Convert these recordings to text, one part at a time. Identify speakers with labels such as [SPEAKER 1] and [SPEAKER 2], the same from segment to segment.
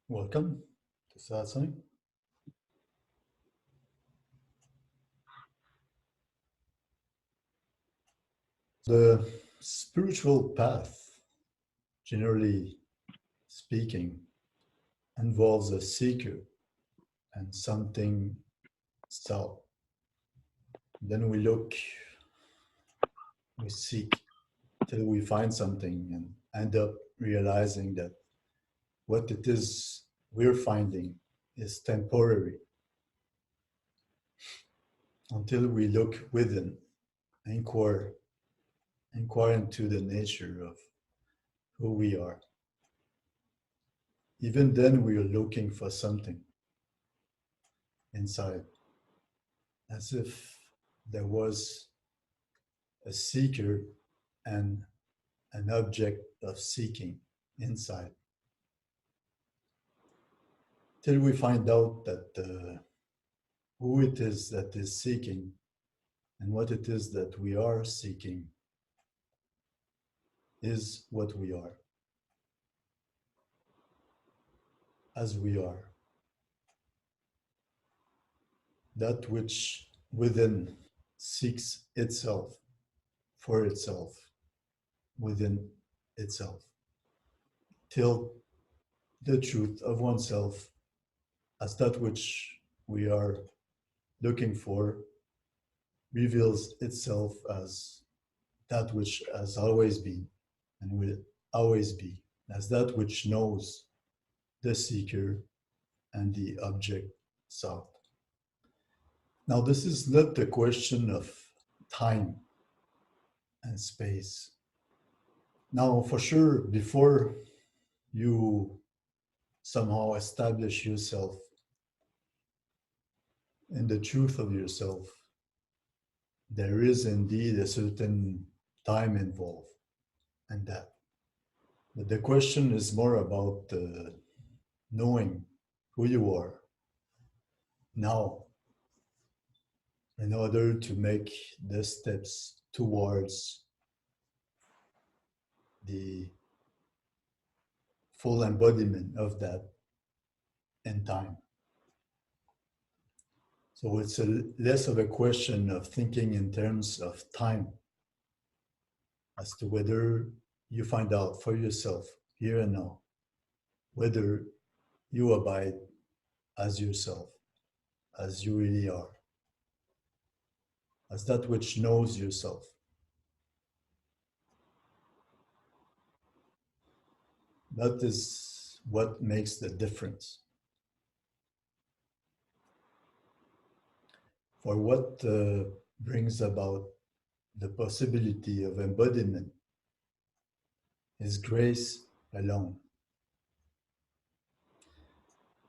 [SPEAKER 1] Welcome to Satsang. The spiritual path, generally speaking, involves a seeker and something self. Then we seek till we find something and end up realizing that what it is we're finding is temporary until we look within, inquire, inquire into the nature of who we are. Even then, we are looking for something inside, as if there was a seeker and an object of seeking inside, till we find out that who it is that is seeking and what it is that we are seeking is what we are, as we are. That which within seeks itself for itself, within itself, till the truth of oneself as that which we are looking for reveals itself as that which has always been and will always be, as that which knows the seeker and the object sought. Now, this is not the question of time and space. Now, for sure, before you somehow establish yourself in the truth of yourself, there is indeed a certain time involved in that. But the question is more about knowing who you are now in order to make the steps towards the full embodiment of that in time. So it's less of a question of thinking in terms of time as to whether you find out for yourself here and now whether you abide as yourself, as you really are, as that which knows yourself. That is what makes the difference. For what brings about the possibility of embodiment is grace alone.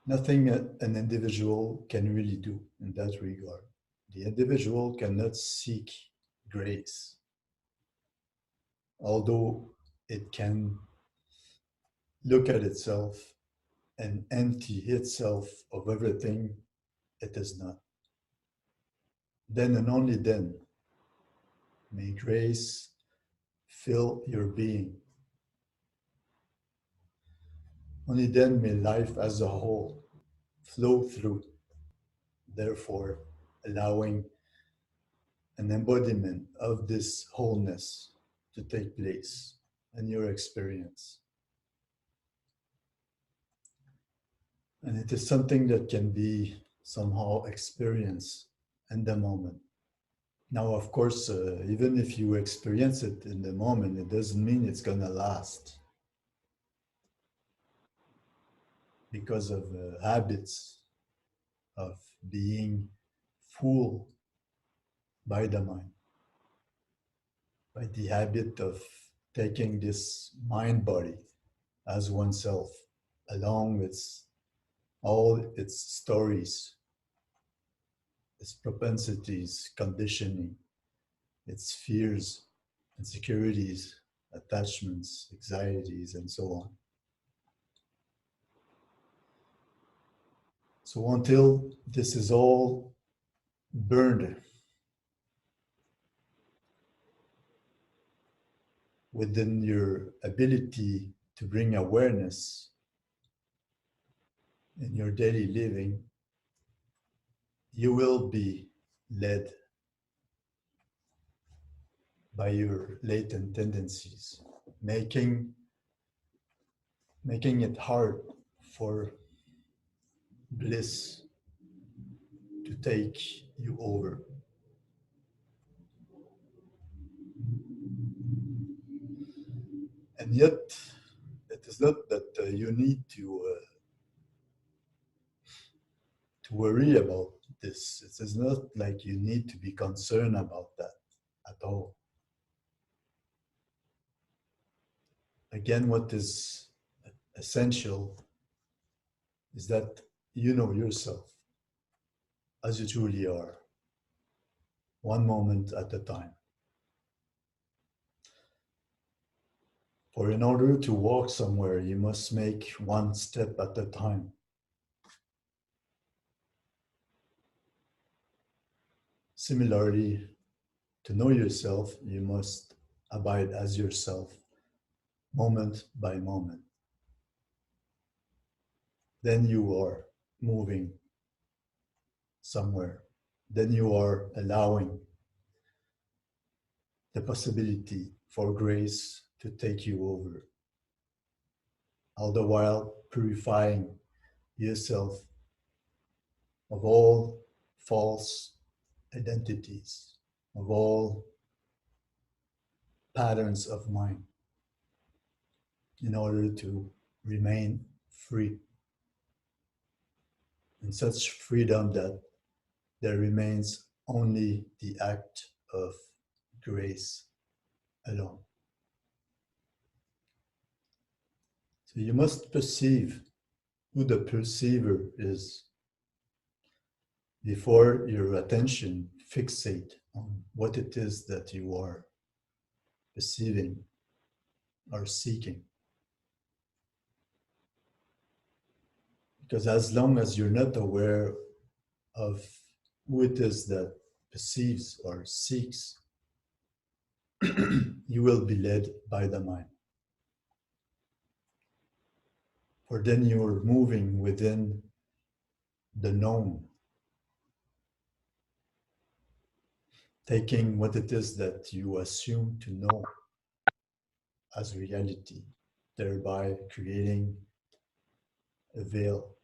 [SPEAKER 1] Nothing an individual can really do in that regard. The individual cannot seek grace, although it can look at itself and empty itself of everything it is not. Then and only then may grace fill your being. Only then may life as a whole flow through, therefore allowing an embodiment of this wholeness to take place in your experience. And it is something that can be somehow experienced in the moment. Now, of course, even if you experience it in the moment, it doesn't mean it's going to last because of habits of being fooled by the mind, by the habit of taking this mind body as oneself, along with all its stories, its propensities, conditioning, its fears, insecurities, attachments, anxieties, and so on. So until this is all burned within your ability to bring awareness in your daily living, you will be led by your latent tendencies, making making it hard for bliss to take you over. And yet, it is not that you need to worry about this. It is not like you need to be concerned about that at all. Again, what is essential is that you know yourself as you truly are, one moment at a time. For in order to walk somewhere, you must make one step at a time. Similarly, to know yourself, you must abide as yourself, moment by moment. Then you are moving somewhere. Then you are allowing the possibility for grace to take you over, all the while purifying yourself of all false identities, of all patterns of mind, in order to remain free. In such freedom that there remains only the act of grace alone. So you must perceive who the perceiver is before your attention fixate on what it is that you are perceiving or seeking. Because as long as you're not aware of who it is that perceives or seeks, you will be led by the mind. For then you're moving within the known, taking what it is that you assume to know as reality, thereby creating a veil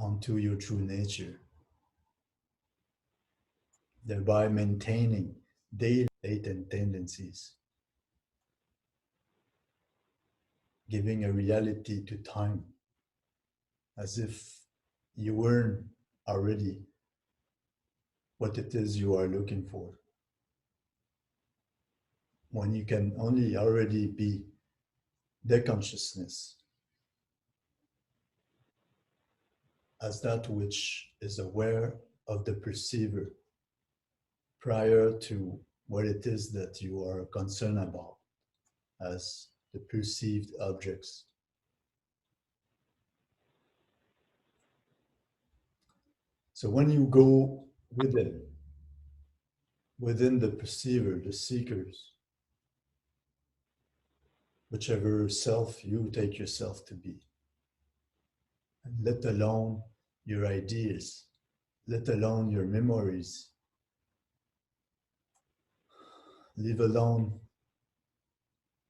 [SPEAKER 1] onto your true nature, thereby maintaining daily latent tendencies, giving a reality to time as if you weren't already what it is you are looking for, when you can only already be the consciousness as that which is aware of the perceiver prior to what it is that you are concerned about as the perceived objects. So when you go within the perceiver, the seekers, whichever self you take yourself to be, and let alone your ideas, let alone your memories, leave alone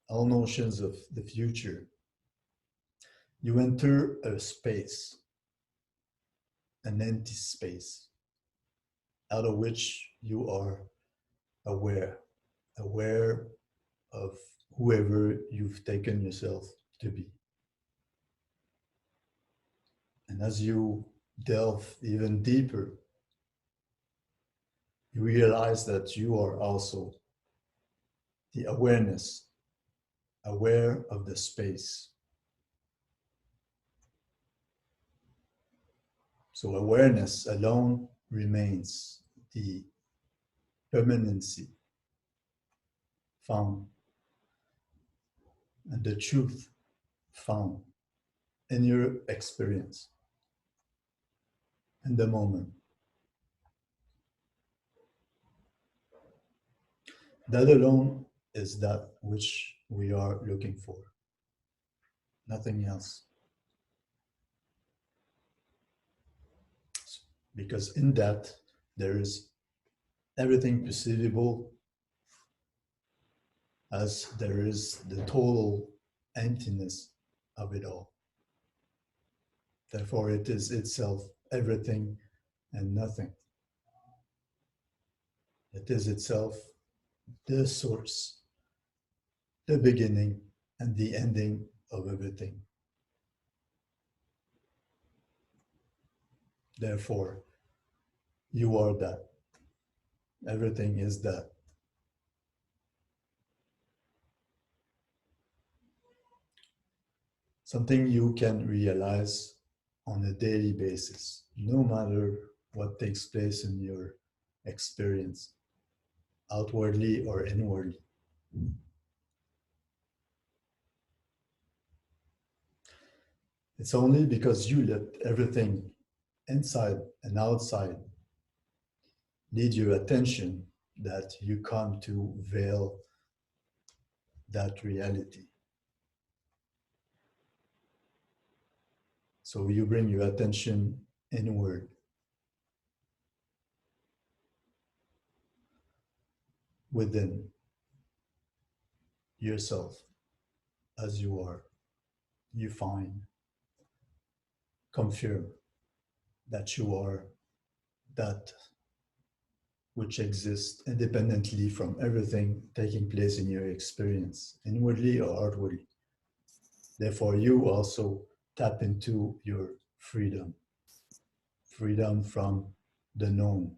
[SPEAKER 1] all notions of the future, you enter a space, an empty space, out of which you are aware, aware of whoever you've taken yourself to be. And as you delve even deeper, you realize that you are also the awareness, aware of the space. So awareness alone remains the permanency found and the truth found in your experience in the moment. That alone is that which we are looking for. nothing else. Because in that, there is everything perceivable as there is the total emptiness of it all. Therefore, it is itself everything and nothing. It is itself the source, the beginning, and the ending of everything. Therefore, you are that. Everything is that. Something you can realize on a daily basis, no matter what takes place in your experience, outwardly or inwardly. It's only because you let everything inside and outside need your attention that you come to veil that reality. So you bring your attention inward, within yourself as you are. You find, confirm that you are that which exists independently from everything taking place in your experience, inwardly or outwardly. Therefore, you also tap into your freedom, freedom from the known,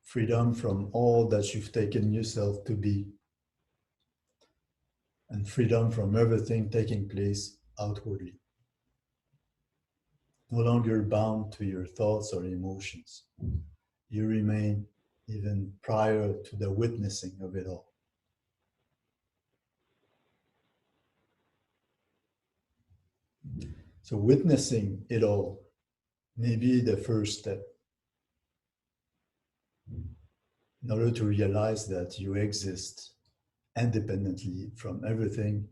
[SPEAKER 1] freedom from all that you've taken yourself to be, and freedom from everything taking place outwardly. No longer bound to your thoughts or emotions. You remain even prior to the witnessing of it all. So, witnessing it all may be the first step in order to realize that you exist independently from everything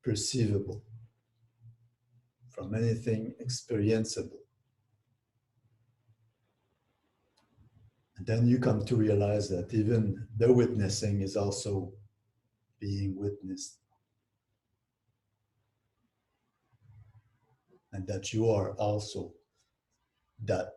[SPEAKER 1] perceivable, from anything experienceable. And then you come to realize that even the witnessing is also being witnessed, and that you are also that.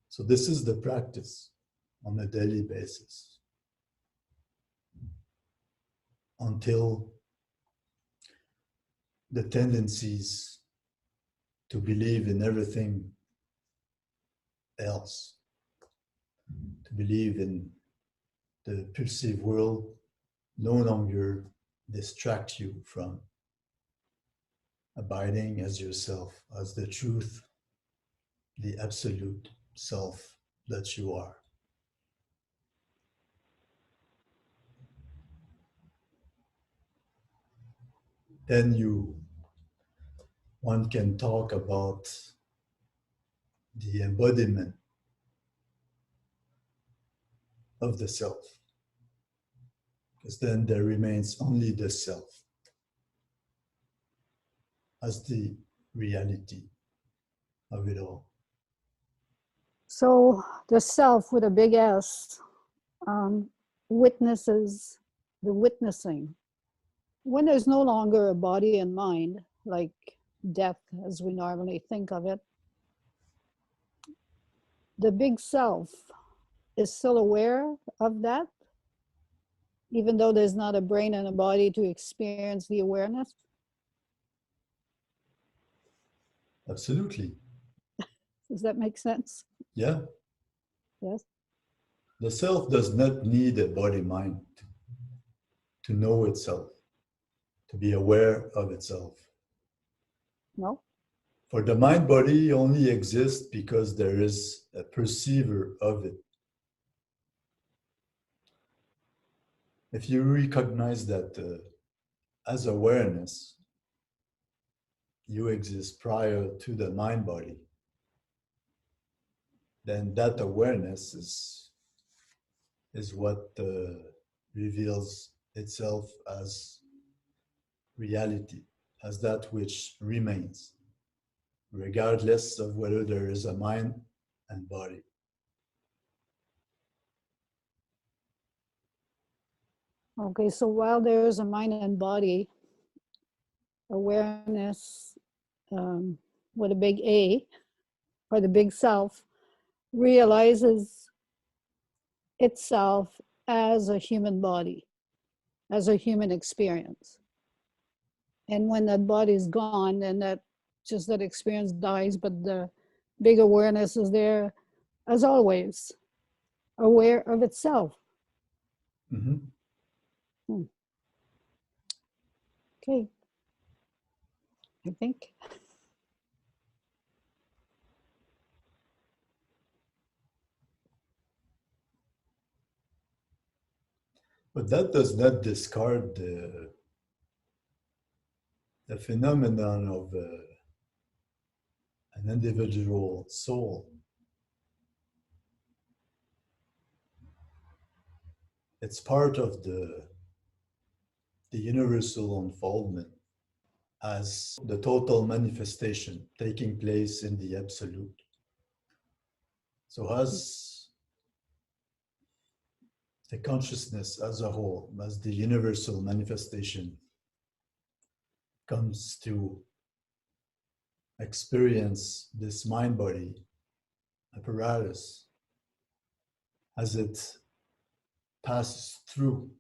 [SPEAKER 1] So, this is the practice on a daily basis until the tendencies to believe in everything else, to believe in the perceived world, no longer distract you from abiding as yourself, as the truth, the absolute self that you are. Then one can talk about the embodiment of the self, because then there remains only the self as the reality of it all.
[SPEAKER 2] So the self with a big S witnesses the witnessing. When there's no longer a body and mind, like death as we normally think of it, the big self is still aware of that, even though there's not a brain and a body to experience the awareness.
[SPEAKER 1] Absolutely.
[SPEAKER 2] Does that make sense?
[SPEAKER 1] Yeah.
[SPEAKER 2] Yes.
[SPEAKER 1] The self does not need a body mind to know itself, to be aware of itself.
[SPEAKER 2] No.
[SPEAKER 1] For the mind body only exists because there is a perceiver of it. If you recognize that as awareness, you exist prior to the mind body, then that awareness is what reveals itself as reality, as that which remains, regardless of whether there is a mind and body.
[SPEAKER 2] Okay, so while there is a mind and body, awareness with a big A, or the big self, realizes itself as a human body, as a human experience. And when that body is gone, then that experience dies, but the big awareness is there as always, aware of itself.
[SPEAKER 1] Mm-hmm.
[SPEAKER 2] Hmm. Okay, I think.
[SPEAKER 1] But that does not discard the phenomenon of an individual soul. It's part of the universal unfoldment as the total manifestation taking place in the absolute. So, as the consciousness as a whole, as the universal manifestation comes to experience this mind body apparatus, as it passes through,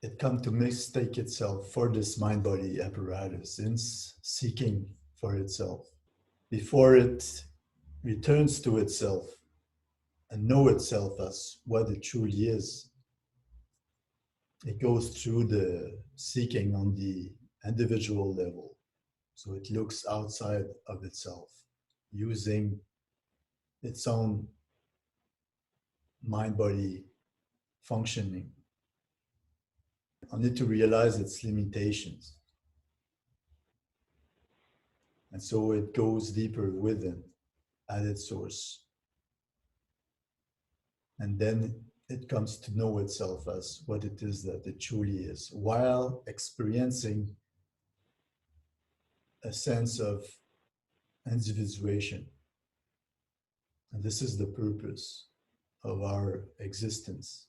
[SPEAKER 1] it comes to mistake itself for this mind body apparatus in seeking for itself. Before it returns to itself and know itself as what it truly is, it goes through the seeking on the individual level. So it looks outside of itself, using its own mind body functioning, only to realize its limitations. And so it goes deeper within at its source. And then it comes to know itself as what it is that it truly is, while experiencing a sense of individuation. And this is the purpose of our existence.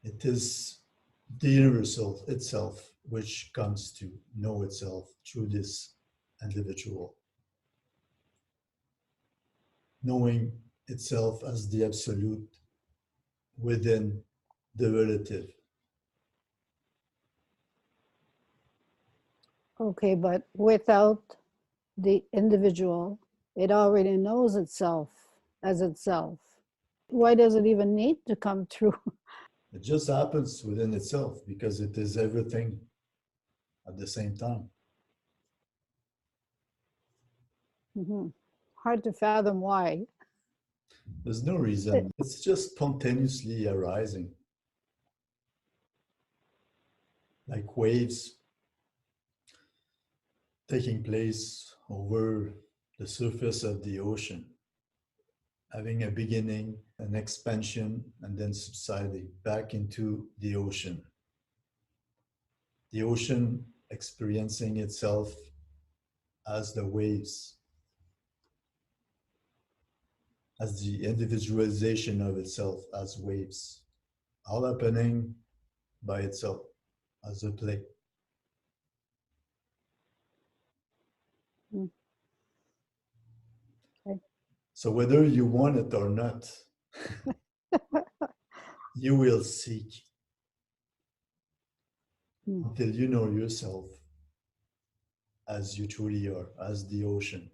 [SPEAKER 1] It is the universal itself which comes to know itself through this individual, knowing itself as the absolute within the relative.
[SPEAKER 2] Okay, but without the individual, it already knows itself as itself. Why does it even need to come through?
[SPEAKER 1] It just happens within itself because it is everything at the same time.
[SPEAKER 2] Mm-hmm. Hard to fathom why.
[SPEAKER 1] There's no reason. It's just spontaneously arising, like waves taking place over the surface of the ocean, having a beginning, an expansion, and then subsiding back into the ocean. The ocean experiencing itself as the waves, as the individualization of itself as waves, all happening by itself as a play.
[SPEAKER 2] Mm. Okay.
[SPEAKER 1] So whether you want it or not, you will seek until you know yourself as you truly are, as the ocean,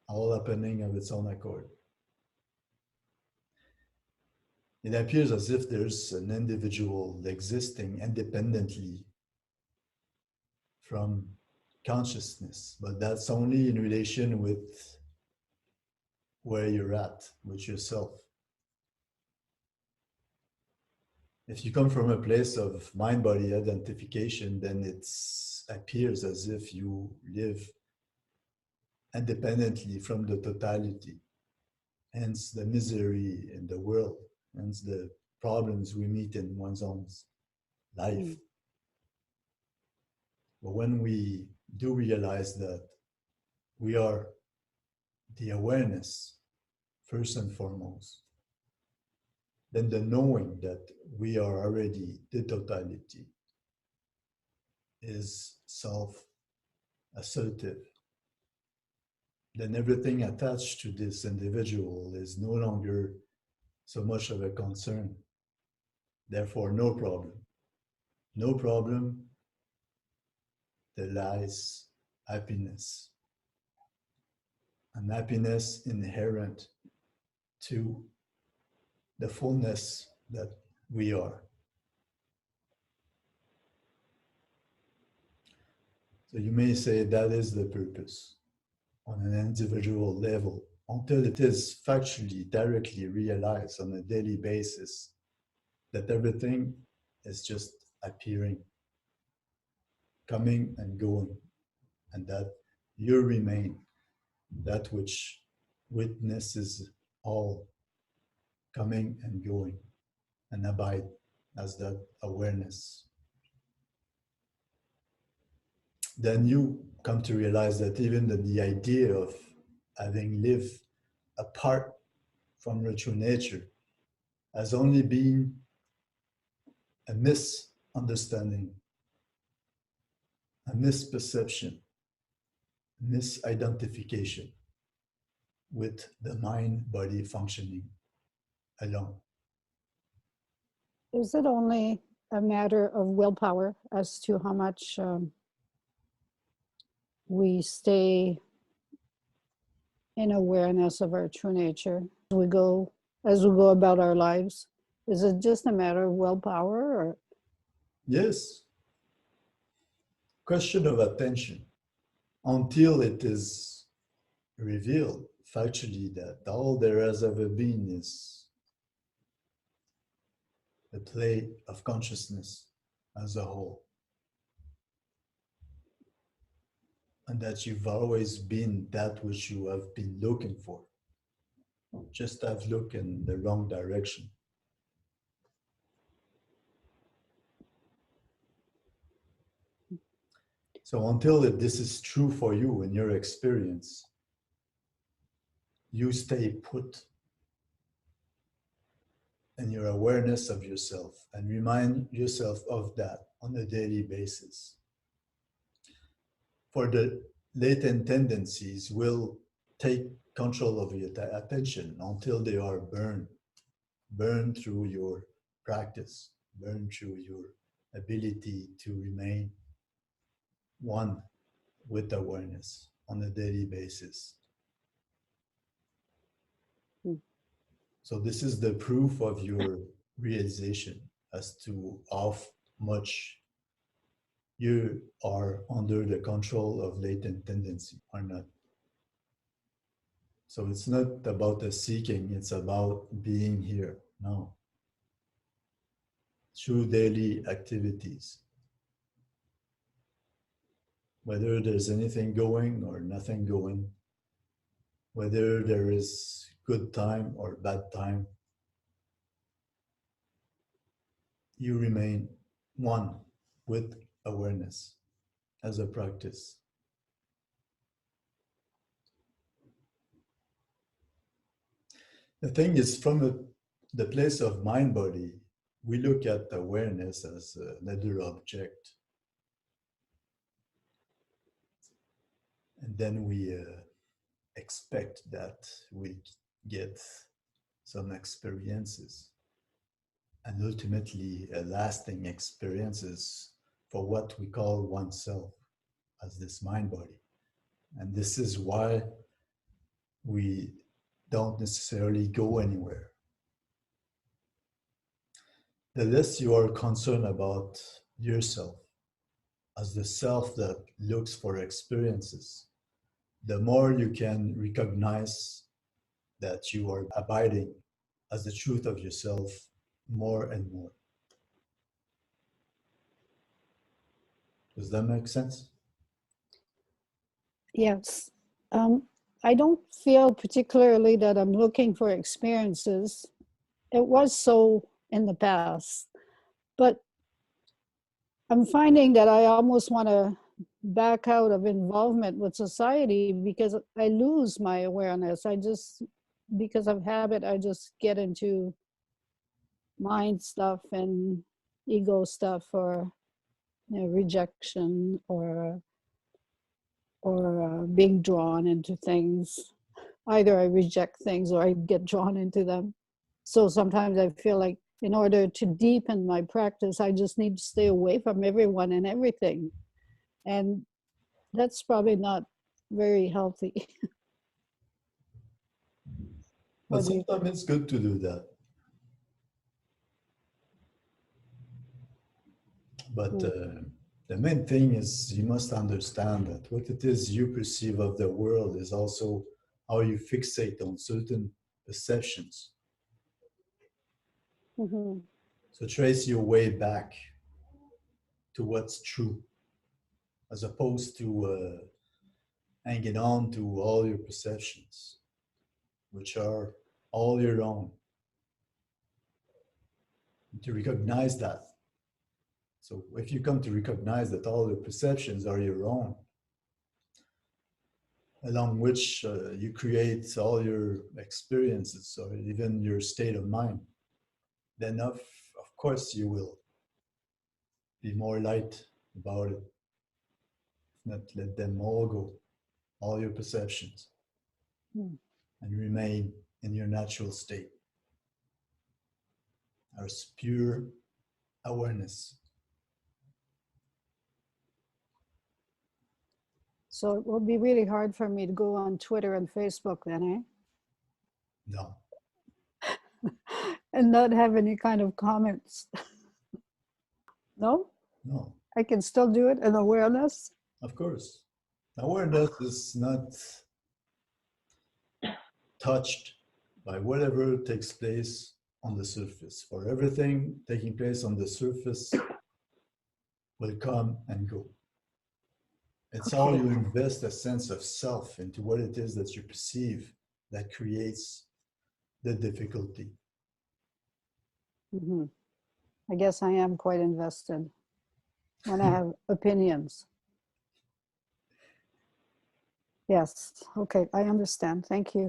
[SPEAKER 1] all happening of its own accord. It appears as if there's an individual existing independently from consciousness, but that's only in relation with where you're at with yourself. If you come from a place of mind-body identification, then it appears as if you live independently from the totality, hence the misery in the world, hence the problems we meet in one's own life.
[SPEAKER 2] Mm.
[SPEAKER 1] But when we do realize that we are the awareness, first and foremost, then the knowing that we are already the totality is self assertive, then everything attached to this individual is no longer so much of a concern. Therefore, no problem. No problem, there lies happiness. And happiness inherent to the fullness that we are. So you may say that is the purpose on an individual level until it is factually directly realized on a daily basis that everything is just appearing, coming and going, and that you remain that which witnesses all coming and going and abide as that awareness. Then you come to realize that even the idea of having lived apart from your true nature has only been a misunderstanding, a misperception, misidentification with the mind body functioning alone.
[SPEAKER 2] Is it only a matter of willpower as to how much we stay in awareness of our true nature as we go about our lives? Is it just a matter of willpower, or
[SPEAKER 1] Yes, question of attention until it is revealed factually that all there has ever been is the play of consciousness as a whole, and that you've always been that which you have been looking for, just have looked in the wrong direction. So until this is true for you in your experience, you stay put in your awareness of yourself and remind yourself of that on a daily basis. For the latent tendencies will take control of your attention until they are burned through your practice, burned through your ability to remain one with awareness on a daily basis.
[SPEAKER 2] mm,
[SPEAKER 1] So this is the proof of your realization as to how much you are under the control of latent tendency or not. So it's not about the seeking, it's about being here now through daily activities. Whether there's anything going or nothing going, whether there is good time or bad time, you remain one with awareness as a practice. The thing is, from the place of mind body, we look at awareness as another object. And then we expect that we get some experiences and ultimately lasting experiences for what we call oneself as this mind body. And this is why we don't necessarily go anywhere. The less you are concerned about yourself as the self that looks for experiences, the more you can recognize that you are abiding as the truth of yourself more and more. Does that make sense?
[SPEAKER 2] Yes. I don't feel particularly that I'm looking for experiences. It was so in the past, but I'm finding that I almost want to back out of involvement with society because I lose my awareness. Because of habit, I just get into mind stuff and ego stuff, or rejection, or being drawn into things. Either I reject things or I get drawn into them. So sometimes I feel like in order to deepen my practice, I just need to stay away from everyone and everything. And that's probably not very healthy.
[SPEAKER 1] But
[SPEAKER 2] What do you think?
[SPEAKER 1] sometimes it's good to do that. But
[SPEAKER 2] Hmm.
[SPEAKER 1] the main thing is you must understand that what it is you perceive of the world is also how you fixate on certain perceptions.
[SPEAKER 2] Mm-hmm.
[SPEAKER 1] So trace your way back to what's true, as opposed to hanging on to all your perceptions, which are all your own. And to recognize that. So if you come to recognize that all your perceptions are your own, along which you create all your experiences or even your state of mind, then of course you will be more light about it. Not let them all go, all your perceptions,
[SPEAKER 2] Hmm.
[SPEAKER 1] and remain in your natural state, as pure awareness.
[SPEAKER 2] So it will be really hard for me to go on Twitter and Facebook then,
[SPEAKER 1] No,
[SPEAKER 2] eh? And not have any kind of comments. No?
[SPEAKER 1] no,
[SPEAKER 2] I can still do it in awareness.
[SPEAKER 1] of course. Awareness is not touched by whatever takes place on the surface. For everything taking place on the surface will come and go. It's how
[SPEAKER 2] Okay.
[SPEAKER 1] you invest a sense of self into what it is that you perceive that creates the difficulty.
[SPEAKER 2] Mm-hmm. I guess I am quite invested when I have opinions. Yes. Okay. I understand. Thank you.